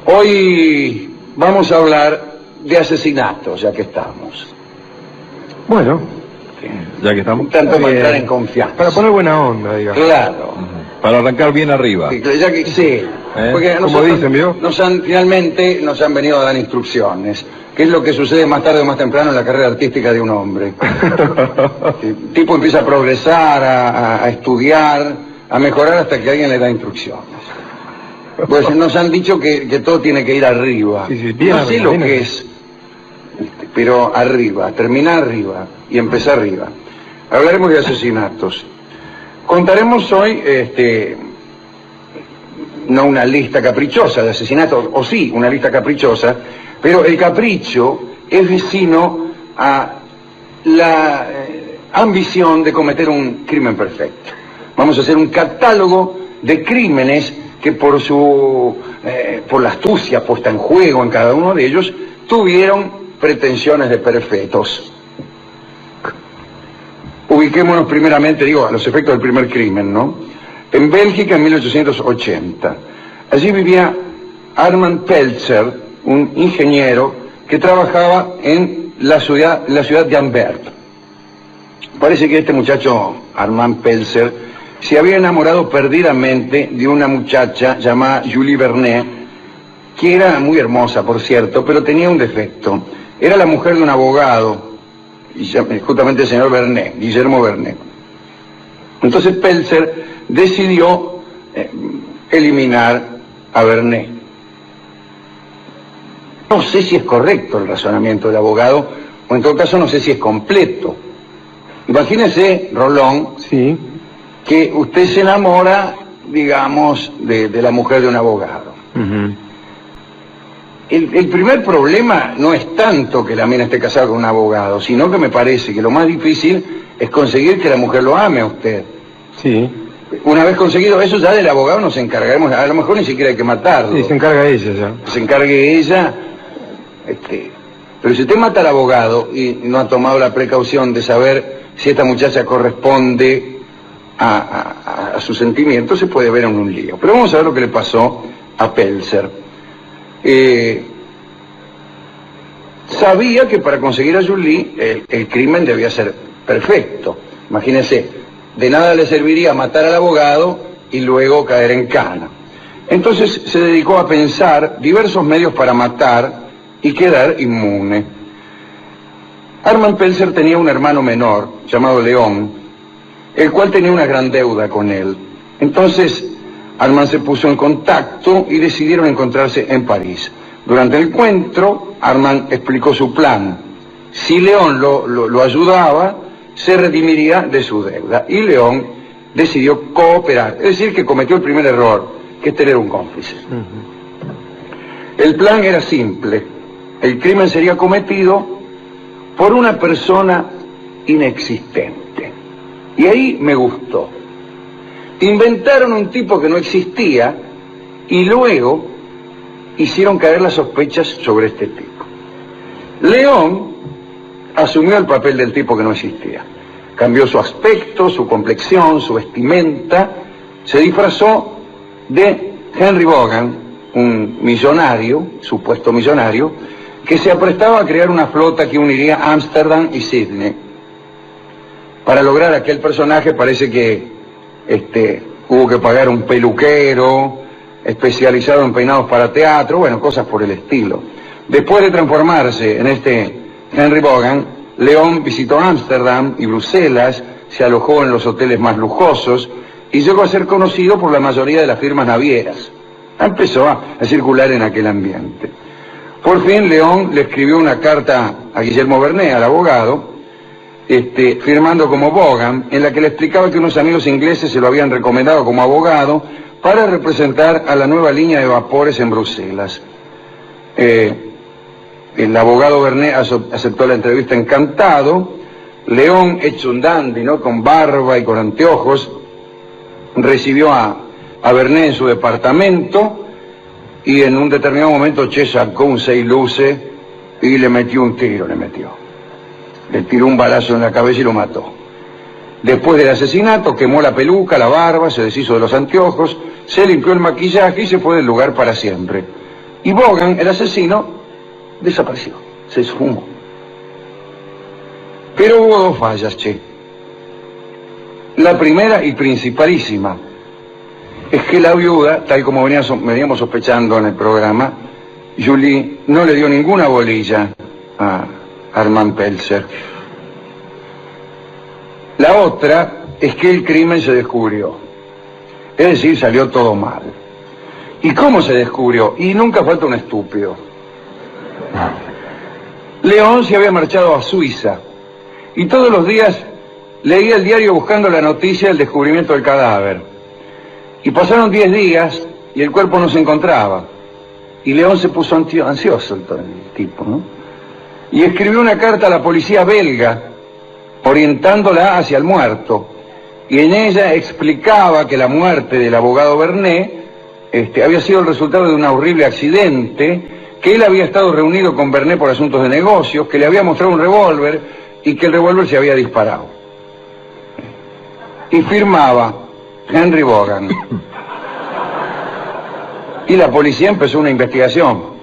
Hoy vamos a hablar de asesinatos, ya que estamos. Bueno, ya que estamos. Tanto para entrar en confianza. Para poner buena onda, digamos. Claro. Para arrancar bien arriba. Ya que, sí. Porque Como nosotros dicen, ¿vio? finalmente nos han venido a dar instrucciones. ¿Qué es lo que sucede más tarde o más temprano en la carrera artística de un hombre? El tipo empieza a progresar, a estudiar, a mejorar hasta que alguien le da instrucciones. Pues nos han dicho que todo tiene que ir arriba. Sí, sí, bien no sé arriba, lo bien que arriba. es, pero arriba, terminar arriba y empezar arriba. Hablaremos de asesinatos. Contaremos hoy, no una lista caprichosa de asesinatos, o sí, una lista caprichosa, pero el capricho es vecino a la ambición de cometer un crimen perfecto. Vamos a hacer un catálogo de crímenes que por la astucia puesta en juego en cada uno de ellos, tuvieron pretensiones de perfectos. Ubiquémonos primeramente, a los efectos del primer crimen, ¿no? En Bélgica, en 1880. Allí vivía Armand Peltzer, un ingeniero que trabajaba en la ciudad de Anvers. Parece que este muchacho, Armand Peltzer, se había enamorado perdidamente de una muchacha llamada Julie Vernet, que era muy hermosa, por cierto, pero tenía un defecto. Era la mujer de un abogado, justamente el señor Vernet, Guillermo Vernet. Entonces Peltzer decidió eliminar a Vernet. No sé si es correcto el razonamiento del abogado, o en todo caso no sé si es completo. Imagínese, Rolón, Sí. que usted se enamora, digamos, de la mujer de un abogado. Ujú. El primer problema no es tanto que la mina esté casada con un abogado, sino que me parece que lo más difícil es conseguir que la mujer lo ame a usted. Sí. Una vez conseguido eso, ya del abogado nos encargaremos, a lo mejor ni siquiera hay que matarlo. Sí, se encarga ella ya. Se encargue ella, pero si usted mata al abogado y no ha tomado la precaución de saber si esta muchacha corresponde a sus sentimientos, se puede ver en un lío. Pero vamos a ver lo que le pasó a Peltzer. Sabía que para conseguir a Julie el crimen debía ser perfecto. Imagínense, de nada le serviría matar al abogado y luego caer en cana. Entonces se dedicó a pensar diversos medios para matar y quedar inmune. Armand Peltzer tenía un hermano menor llamado León, el cual tenía una gran deuda con él. Entonces Armand se puso en contacto y decidieron encontrarse en París. Durante el encuentro, Armand explicó su plan. Si León lo ayudaba, se redimiría de su deuda. Y León decidió cooperar, es decir, que cometió el primer error, que es tener un cómplice. El plan era simple. El crimen sería cometido por una persona inexistente. Y ahí me gustó. Inventaron un tipo que no existía y luego hicieron caer las sospechas sobre este tipo. León asumió el papel del tipo que no existía. Cambió su aspecto, su complexión, su vestimenta, se disfrazó de Henry Vaughan, un millonario, supuesto millonario, que se aprestaba a crear una flota que uniría Ámsterdam y Sídney. Para lograr aquel personaje parece que hubo que pagar un peluquero especializado en peinados para teatro, bueno, cosas por el estilo. Después de transformarse en este Henry Vaughan, León visitó Ámsterdam y Bruselas, se alojó en los hoteles más lujosos y llegó a ser conocido por la mayoría de las firmas navieras. Empezó a circular en aquel ambiente. Por fin León le escribió una carta a Guillermo Vernet, al abogado, firmando como Vaughan, en la que le explicaba que unos amigos ingleses se lo habían recomendado como abogado para representar a la nueva línea de vapores en Bruselas. El abogado Vernet aceptó la entrevista encantado. León, hecho un dandy, ¿no?, con barba y con anteojos, recibió a Vernet en su departamento y en un determinado momento sacó un 6 luces y le metió un tiro, le tiró un balazo en la cabeza y lo mató. Después del asesinato quemó la peluca, la barba, se deshizo de los anteojos, se limpió el maquillaje y se fue del lugar para siempre. Y Vaughan, el asesino, desapareció, se esfumó. Pero hubo dos fallas, che. La primera y principalísima es que la viuda, tal como veníamos sospechando en el programa, Julie no le dio ninguna bolilla a Armand Peltzer. La otra es que el crimen se descubrió. Es decir, salió todo mal. ¿Y cómo se descubrió? Y nunca falta un estúpido. León se había marchado a Suiza y todos los días leía el diario buscando la noticia del descubrimiento del cadáver. Y pasaron 10 días y el cuerpo no se encontraba. Y León se puso ansioso, el tipo, ¿no? Y escribió una carta a la policía belga, orientándola hacia el muerto. Y en ella explicaba que la muerte del abogado Vernet había sido el resultado de un horrible accidente, que él había estado reunido con Vernet por asuntos de negocios, que le había mostrado un revólver y que el revólver se había disparado. Y firmaba Henry Vaughan. Y la policía empezó una investigación.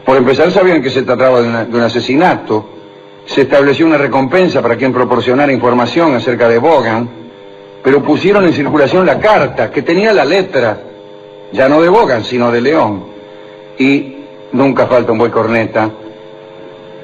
Por empezar, sabían que se trataba de un asesinato. Se estableció una recompensa para quien proporcionara información acerca de Vaughan, pero pusieron en circulación la carta, que tenía la letra, ya no de Vaughan, sino de León. Y nunca falta un buen corneta.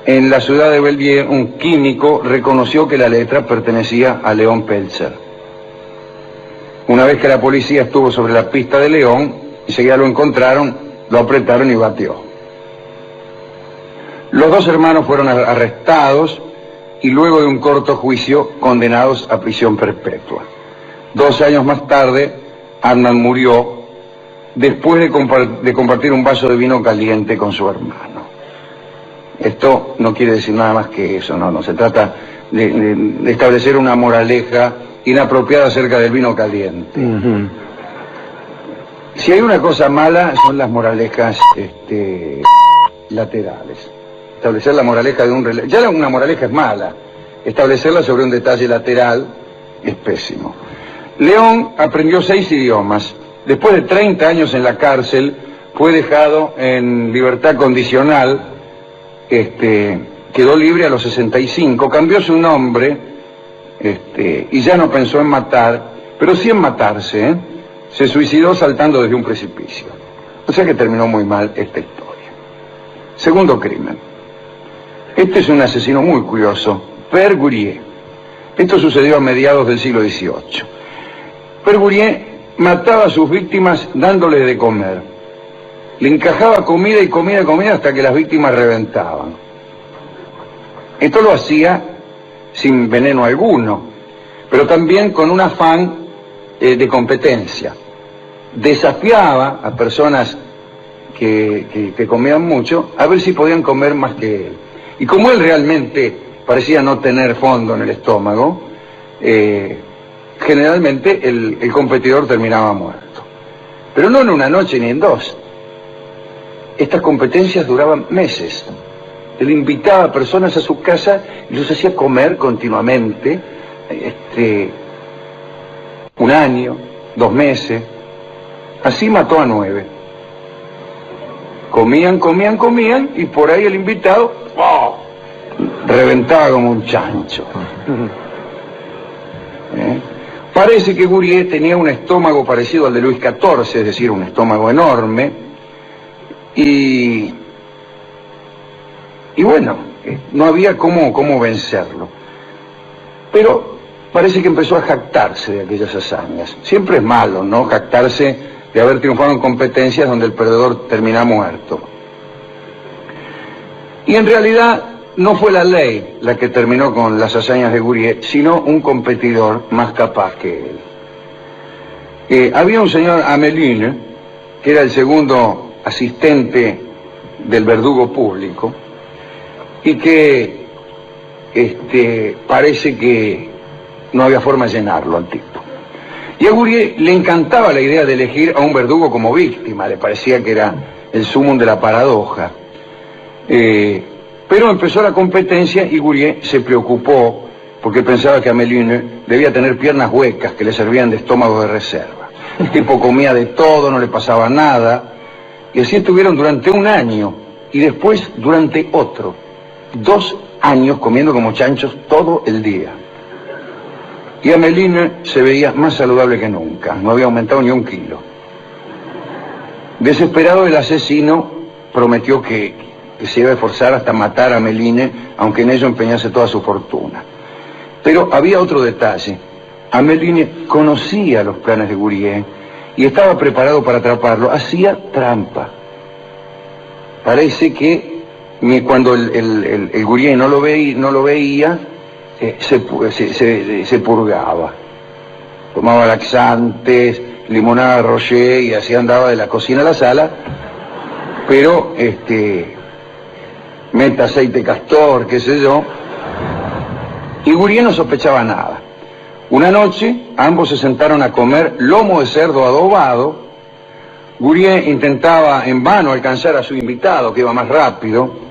En la ciudad de Belvier, un químico reconoció que la letra pertenecía a León Peltzer. Una vez que la policía estuvo sobre la pista de León, enseguida lo encontraron, lo apretaron y batió. Los dos hermanos fueron arrestados y luego de un corto juicio condenados a prisión perpetua. 2 años más tarde, Armand murió después de compartir un vaso de vino caliente con su hermano. Esto no quiere decir nada más que eso, no se trata de establecer una moraleja inapropiada acerca del vino caliente. Si hay una cosa mala, son las moralejas laterales. Establecer la moraleja de un relato. Ya una moraleja es mala. Establecerla sobre un detalle lateral es pésimo. León aprendió 6 idiomas. Después de 30 años en la cárcel, fue dejado en libertad condicional. Quedó libre a los 65. Cambió su nombre. Y ya no pensó en matar, pero sí en matarse, ¿eh? Se suicidó saltando desde un precipicio. O sea que terminó muy mal esta historia. Segundo crimen. Este es un asesino muy curioso, Père Gurier. Esto sucedió a mediados del siglo XVIII. Père Gurier mataba a sus víctimas dándoles de comer. Le encajaba comida y comida y comida hasta que las víctimas reventaban. Esto lo hacía sin veneno alguno, pero también con un afán de competencia. Desafiaba a personas que comían mucho a ver si podían comer más que él. Y como él realmente parecía no tener fondo en el estómago, generalmente el competidor terminaba muerto. Pero no en una noche ni en 2. Estas competencias duraban meses. Él invitaba a personas a su casa y los hacía comer continuamente, 1 año, 2 meses. Así mató a 9. Comían y por ahí el invitado reventaba como un chancho. Parece que Gurier tenía un estómago parecido al de Luis XIV, es decir, un estómago enorme, y bueno, no había cómo vencerlo. Pero parece que empezó a jactarse de aquellas hazañas. Siempre es malo, ¿no?, jactarse de haber triunfado en competencias donde el perdedor termina muerto. Y en realidad no fue la ley la que terminó con las hazañas de Gurier, sino un competidor más capaz que él. Había un señor Ameline, que era el segundo asistente del verdugo público, y que parece que no había forma de llenarlo al tipo. Y a Gurier le encantaba la idea de elegir a un verdugo como víctima, le parecía que era el sumum de la paradoja. Pero empezó la competencia y Gurier se preocupó porque pensaba que Ameline debía tener piernas huecas que le servían de estómago de reserva. El tipo comía de todo, no le pasaba nada, Y así estuvieron durante un año y después durante otro. 2 años comiendo como chanchos todo el día. Y Ameline se veía más saludable que nunca, no había aumentado ni 1 kilo. Desesperado, el asesino prometió que se iba a esforzar hasta matar a Ameline, aunque en ello empeñase toda su fortuna. Pero había otro detalle. Ameline conocía los planes de Gurier y estaba preparado para atraparlo. Hacía trampa. Parece que cuando el Gurier no lo veía, se purgaba. Tomaba laxantes, limonada Rocher y así andaba de la cocina a la sala, pero meta aceite castor, qué sé yo, y Gurier no sospechaba nada. Una noche ambos se sentaron a comer lomo de cerdo adobado. Gurier intentaba en vano alcanzar a su invitado, que iba más rápido.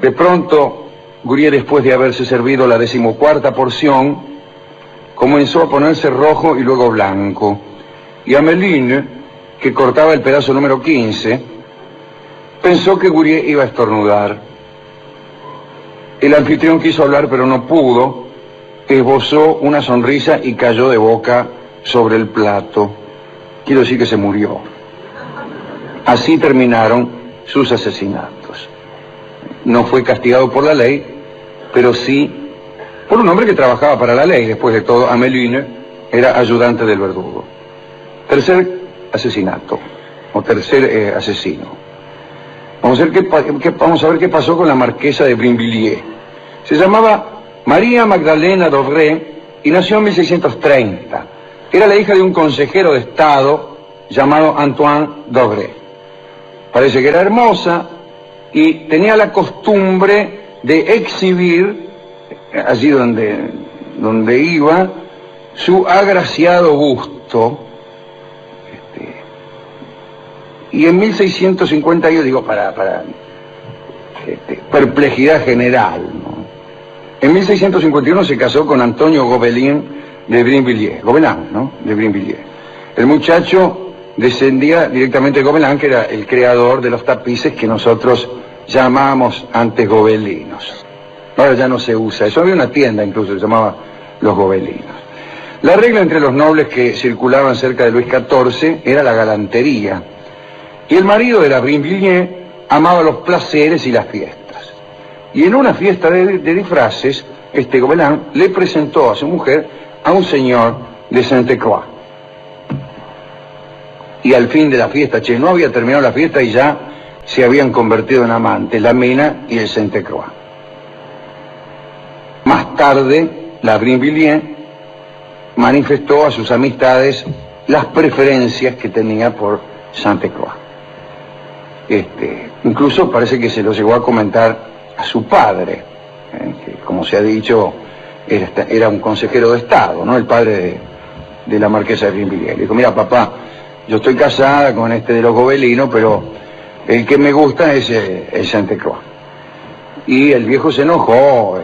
De pronto, Gurier, después de haberse servido la 14ª porción, comenzó a ponerse rojo y luego blanco. Y Ameline, que cortaba el pedazo número 15, pensó que Gurier iba a estornudar. El anfitrión quiso hablar, pero no pudo. Esbozó una sonrisa y cayó de boca sobre el plato. Quiero decir que se murió. Así terminaron sus asesinatos. No fue castigado por la ley, pero sí por un hombre que trabajaba para la ley. Después de todo, Ameline era ayudante del verdugo. Tercer asesinato, o tercer asesino. Vamos a ver qué pasó con la marquesa de Brinvilliers. Se llamaba María Magdalena d'Auvray y nació en 1630. Era la hija de un consejero de Estado llamado Antoine d'Auvray. Parece que era hermosa y tenía la costumbre de exhibir, allí donde iba, su agraciado busto. Y en 1650, yo digo, para perplejidad general, ¿no? En 1651 se casó con Antonio Gobelin de Brinvilliers, Gobelin, ¿no? De Brinvilliers. El muchacho descendía directamente de Gobelin, que era el creador de los tapices que nosotros llamábamos antes gobelinos. Ahora ya no se usa eso. Había una tienda incluso que se llamaba Los Gobelinos. La regla entre los nobles que circulaban cerca de Luis XIV era la galantería. Y el marido de la Brinvilliers amaba los placeres y las fiestas. Y en una fiesta de disfraces, Gobelin le presentó a su mujer a un señor de Sainte-Croix. Y al fin de la fiesta, no había terminado la fiesta y ya se habían convertido en amantes, la mina y el Sainte-Croix. Más tarde, la Brinvilliers manifestó a sus amistades las preferencias que tenía por Sainte-Croix. Incluso parece que se lo llegó a comentar a su padre, que como se ha dicho, era un consejero de Estado, ¿no? El padre de la marquesa de Brinvilliers. Le dijo, mira papá, yo estoy casada con de los Gobelinos, pero el que me gusta es el Sainte-Croix. Y el viejo se enojó,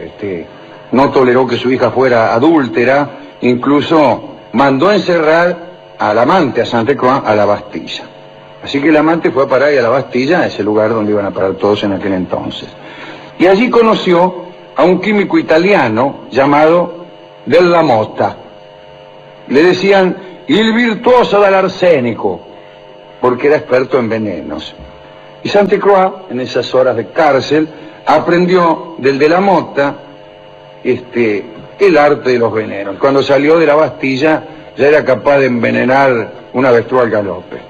no toleró que su hija fuera adúltera, incluso mandó encerrar al amante, a Sainte-Croix, a la Bastilla. Así que el amante fue a parar a la Bastilla, a ese lugar donde iban a parar todos en aquel entonces. Y allí conoció a un químico italiano llamado Della Motta. Le decían il virtuoso del arsénico, porque era experto en venenos. Y Sainte-Croix, en esas horas de cárcel, aprendió del Della Motta el arte de los venenos. Cuando salió de la Bastilla ya era capaz de envenenar un avestruz al galope.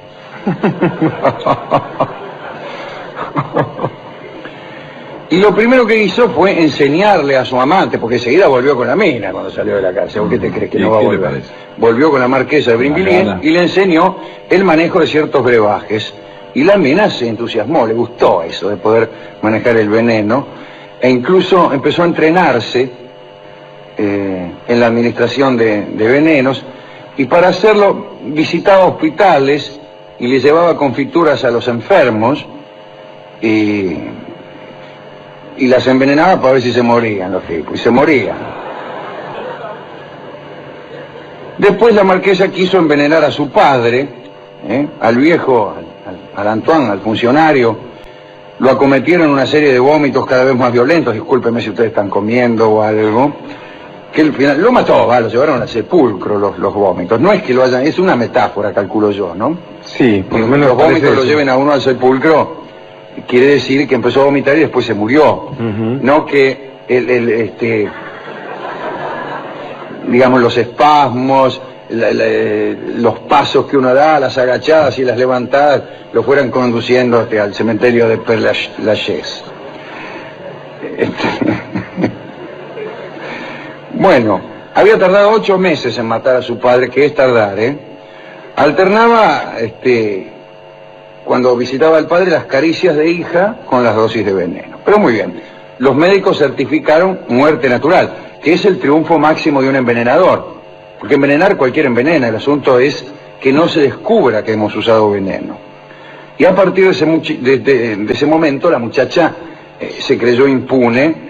Y lo primero que hizo fue enseñarle a su amante, porque enseguida volvió con la mina cuando salió de la cárcel. ¿Por qué te crees que no va a volver? Volvió con la marquesa de Brinvilliers y le enseñó el manejo de ciertos brebajes. Y la mina se entusiasmó, le gustó eso de poder manejar el veneno, e incluso empezó a entrenarse en la administración de venenos, y para hacerlo visitaba hospitales y le llevaba confituras a los enfermos y las envenenaba para ver si se morían los tipos, y se morían. Después la marquesa quiso envenenar a su padre, al viejo, al Antoine, al funcionario, lo acometieron una serie de vómitos cada vez más violentos, discúlpeme si ustedes están comiendo o algo, que al final lo mató, lo llevaron al sepulcro los vómitos. No es que lo hayan, es una metáfora, calculo yo, ¿no? Sí, por lo menos los parece vómitos lo eso. lleven a uno al sepulcro, quiere decir que empezó a vomitar y después se murió. No que digamos, los espasmos, los pasos que uno da, las agachadas y las levantadas, lo fueran conduciendo al cementerio de Père Lachaise. Bueno, había tardado 8 meses en matar a su padre, que es tardar, ¿eh? Alternaba, cuando visitaba al padre, las caricias de hija con las dosis de veneno. Pero muy bien, los médicos certificaron muerte natural, que es el triunfo máximo de un envenenador. Porque envenenar cualquiera envenena, el asunto es que no se descubra que hemos usado veneno. Y a partir de ese momento la muchacha se creyó impune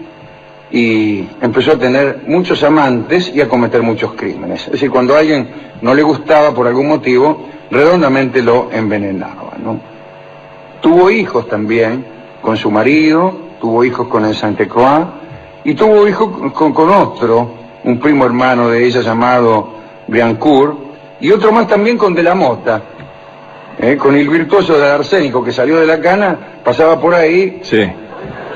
y empezó a tener muchos amantes y a cometer muchos crímenes. Es decir, cuando a alguien no le gustaba por algún motivo, redondamente lo envenenaba, ¿no? Tuvo hijos también con su marido, tuvo hijos con el Sainte-Croix y tuvo hijos con otro, un primo hermano de ella llamado Briancourt, y otro más también con De la Mota, con el virtuoso del arsénico que salió de la cana, pasaba por ahí. Sí.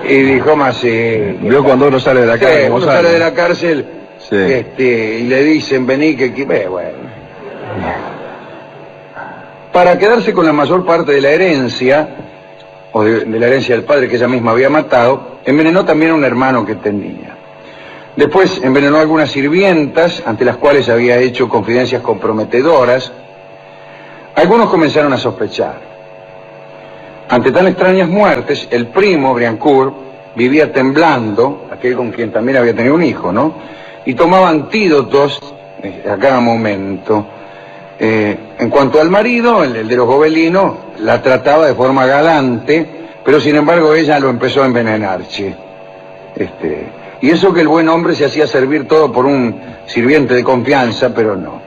Y dijo más, Vio cuando uno sale de la cárcel. uno sale de la cárcel, Sí. y le dicen, vení que bueno. Para quedarse con la mayor parte de la herencia, o de la herencia del padre que ella misma había matado, envenenó también a un hermano que tenía. Después envenenó a algunas sirvientas, ante las cuales había hecho confidencias comprometedoras. Algunos comenzaron a sospechar. Ante tan extrañas muertes, el primo, Briancourt, vivía temblando, aquel con quien también había tenido un hijo, ¿no? Y tomaba antídotos a cada momento. En cuanto al marido, el de los gobelinos, la trataba de forma galante, pero sin embargo ella lo empezó a envenenar, che. Y eso que el buen hombre se hacía servir todo por un sirviente de confianza, pero no.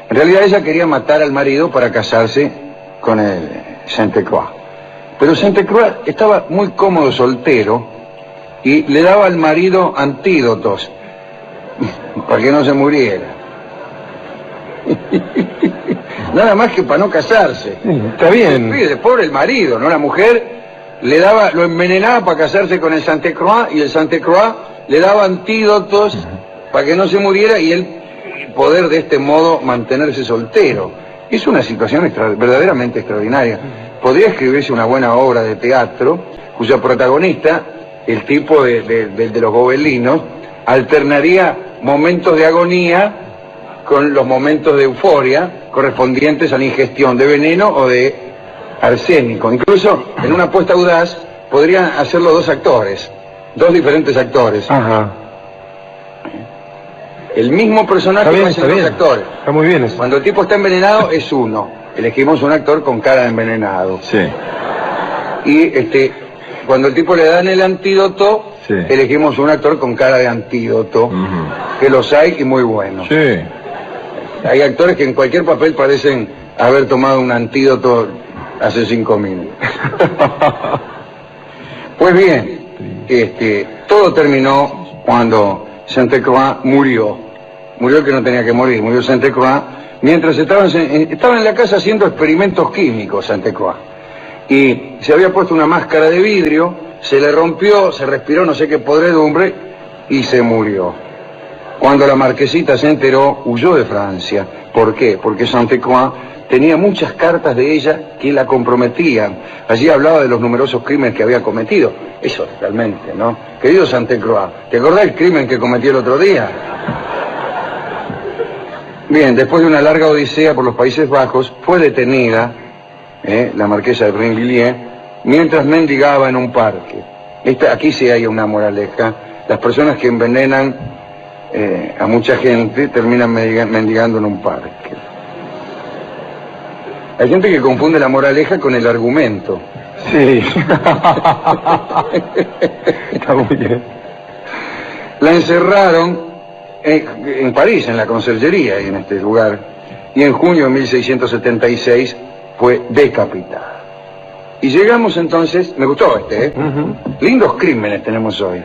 En realidad ella quería matar al marido para casarse con el Sainte-Croix. Pero Sainte-Croix estaba muy cómodo soltero y le daba al marido antídotos para que no se muriera. Nada más que para no casarse. Está bien. Fíjate, pobre el marido, ¿no? La mujer le daba, lo envenenaba para casarse con el Sainte-Croix y el Sainte-Croix le daba antídotos para que no se muriera y él poder de este modo mantenerse soltero. Es una situación verdaderamente extraordinaria. Podría escribirse una buena obra de teatro cuya protagonista, el tipo de los gobelinos, alternaría momentos de agonía con los momentos de euforia correspondientes a la ingestión de veneno o de arsénico. Incluso en una apuesta audaz podrían hacerlo dos actores, dos diferentes actores. Ajá. El mismo personaje Está bien, va a ser dos actores. Está muy bien eso. Cuando el tipo está envenenado es uno. Elegimos un actor con cara de envenenado. Sí. Y cuando el tipo le dan el antídoto, Sí. elegimos un actor con cara de antídoto, que los hay y muy buenos. Sí. Hay actores que en cualquier papel parecen haber tomado un antídoto hace 5 minutos. Pues bien, todo terminó cuando Sainte-Croix murió. Murió el que no tenía que morir, murió Sainte-Croix, mientras estaba en la casa haciendo experimentos químicos, Sainte-Croix. Y se había puesto una máscara de vidrio, se le rompió, se respiró no sé qué podredumbre y se murió. Cuando la marquesita se enteró, huyó de Francia. ¿Por qué? Porque Sainte-Croix tenía muchas cartas de ella que la comprometían. Allí hablaba de los numerosos crímenes que había cometido. Eso realmente, ¿no? Querido Sainte-Croix, ¿te acordás el crimen que cometió el otro día? Bien, después de una larga odisea por los Países Bajos, fue detenida, la marquesa de Brinvilliers, mientras mendigaba en un parque. Aquí sí hay una moraleja. Las personas que envenenan a mucha gente terminan mendigando en un parque. Hay gente que confunde la moraleja con el argumento. Sí. Está muy bien. La encerraron en París, en la conserjería, y en este lugar, y en junio de 1676 fue decapitada. Y llegamos entonces, me gustó este, ¿eh? Ujú. Lindos crímenes tenemos hoy.